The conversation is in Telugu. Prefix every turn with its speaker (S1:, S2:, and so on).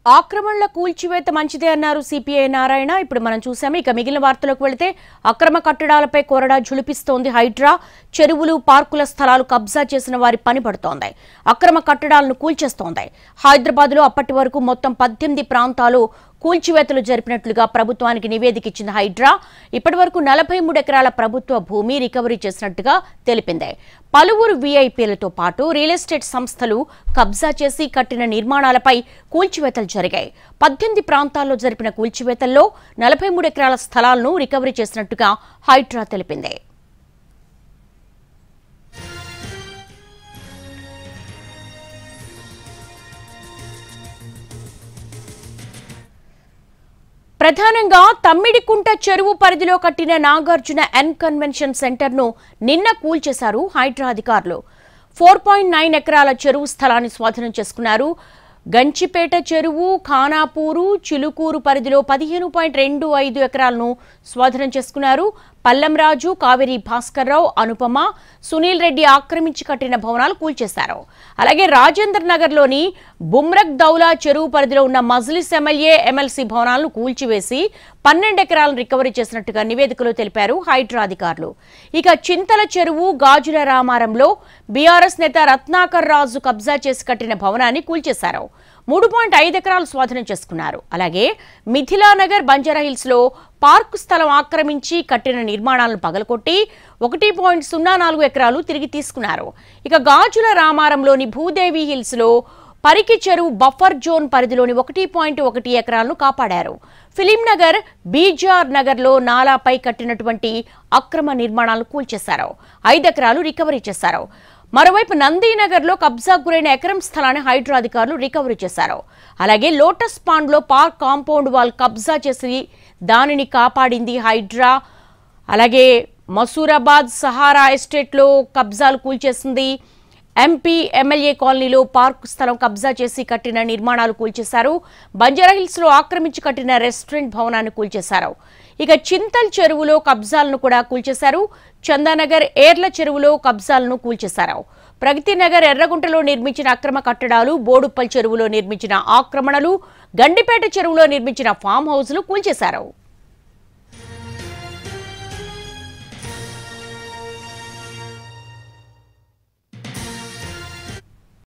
S1: ఆక్రమణల కూల్చివేత మంచిదే అన్నారు సిపిఐ నారాయణ. ఇప్పుడు మనం చూసాము. ఇక మిగిలిన వార్తలకు వెళితే అక్రమ కట్టడాలపై కొరడా ఝుళిపిస్తోంది హైడ్రా. చెరువులు, పార్కుల స్థలాలు కబ్జా చేసిన వారి పని పడుతోంది. అక్రమ కట్టడాలను కూల్చేస్తోంది. హైదరాబాద్లో అప్పటి వరకు మొత్తం 18 ప్రాంతాలు కూల్చివేతలు జరిపినట్లుగా ప్రభుత్వానికి నివేదిక ఇచ్చింది హైడ్రా. ఇప్పటి వరకు 43 ఎకరాల ప్రభుత్వ భూమి రికవరీ చేసినట్టుగా తెలిపింది. పలువురు వీఐపీలతో పాటు రియల్ ఎస్టేట్ సంస్థలు కబ్జా చేసి కట్టిన నిర్మాణాలపై కూల్చివేతలు జరిగాయి. 18 ప్రాంతాల్లో జరిపిన కూల్చివేతల్లో 43 ఎకరాల స్థలాలను రికవరీ చేసినట్టుగా హైడ్రా తెలిపింది. ప్రధానంగా తమ్మిడికుంట చెరువు పరిధిలో కట్టిన నాగార్జున ఎన్ కన్వెన్షన్ సెంటర్ ను నిన్న కూల్చేశారు హైడ్రా అధికారులు. 4.9 ఎకరాల చెరువు స్థలాన్ని స్వాధీనం చేసుకున్నారు. గంచిపేట చెరువు, ఖానాపూరు, చిలుకూరు పరిధిలో 15.25 ఎకరాలను స్వాధీనం చేసుకున్నారు. పల్లంరాజు, కావేరి భాస్కర్రావు, అనుపమ, సునీల్ రెడ్డి ఆక్రమించి కట్టిన భవనాలు కూల్చేశారు. అలాగే రాజేంద్ర నగర్లోని బుమ్రక్ దౌలా చెరువు పరిధిలో ఉన్న మజ్లిస్ ఎమ్మెల్యే, ఎమ్మెల్సీ భవనాలను కూల్చివేసి 12 ఎకరాలను రికవరీ చేసినట్టుగా నివేదికలో తెలిపారు హైడ్రా అధికారులు. ఇక చింతల చెరువు, గాజుల రామారంలో బీఆర్ఎస్ నేత రత్నాకర్ రాజు కబ్జా చేసి కట్టిన భవనాన్ని కూల్చేశారు. 3.5 ఎకరాలు స్వాధీనం చేసుకున్నారు. అలాగే మిథిలానగర్, బంజారాహిల్స్ లో పార్కు స్థలం ఆక్రమించి కట్టిన నిర్మాణాలను పగలకొట్టి 1.04 ఎకరాలు తిరిగి తీసుకున్నారు. ఇక గాజుల రామారంలోని భూదేవి హిల్స్ లో పరికి చెరువు బఫర్ జోన్ పరిధిలోని 1.1 ఎకరాలను కాపాడారు. ఫిలిం నగర్, బీజార్ నగర్ లో నాలాపై కట్టినటువంటి అక్రమ నిర్మాణాలను కూల్చేశారు. 5 ఎకరాలు రికవరీ చేశారు. మరోవైపు నందీనగర్ లో కబ్జాకు గురైన ఎకరం స్థలాన్ని హైడ్రా అధికారులు రికవరీ చేశారు. అలాగే లోటస్ పాండ్ లో పార్క్ కాంపౌండ్ వాల్ కబ్జా చేసి దానిని కాపాడింది హైడ్రా. అలాగే మసూరాబాద్ సహారా ఎస్టేట్ లో కబ్జాలు కూల్చేసింది. ఎంపీ, ఎమ్మెల్యే కాలనీలో పార్కు స్థలం కబ్జా చేసి కట్టిన నిర్మాణాలు కూల్చేశారు. బంజారాహిల్స్ లో ఆక్రమించి కట్టిన రెస్టారెంట్ భవనాన్ని కూల్చేశారు. ఇక చింతల్ చెరువులో కబ్జాలను కూడా కూల్చేశారు. చందానగర్, ఏర్ల చెరువులో కబ్జాలను కూల్చేశారు. ప్రగతి నగర్, ఎర్రగుంటలో నిర్మించిన అక్రమ కట్టడాలు, బోడుప్పల్ చెరువులో నిర్మించిన ఆక్రమణలు, గండిపేట చెరువులో నిర్మించిన ఫామ్ హౌస్లు కూల్చేశారు.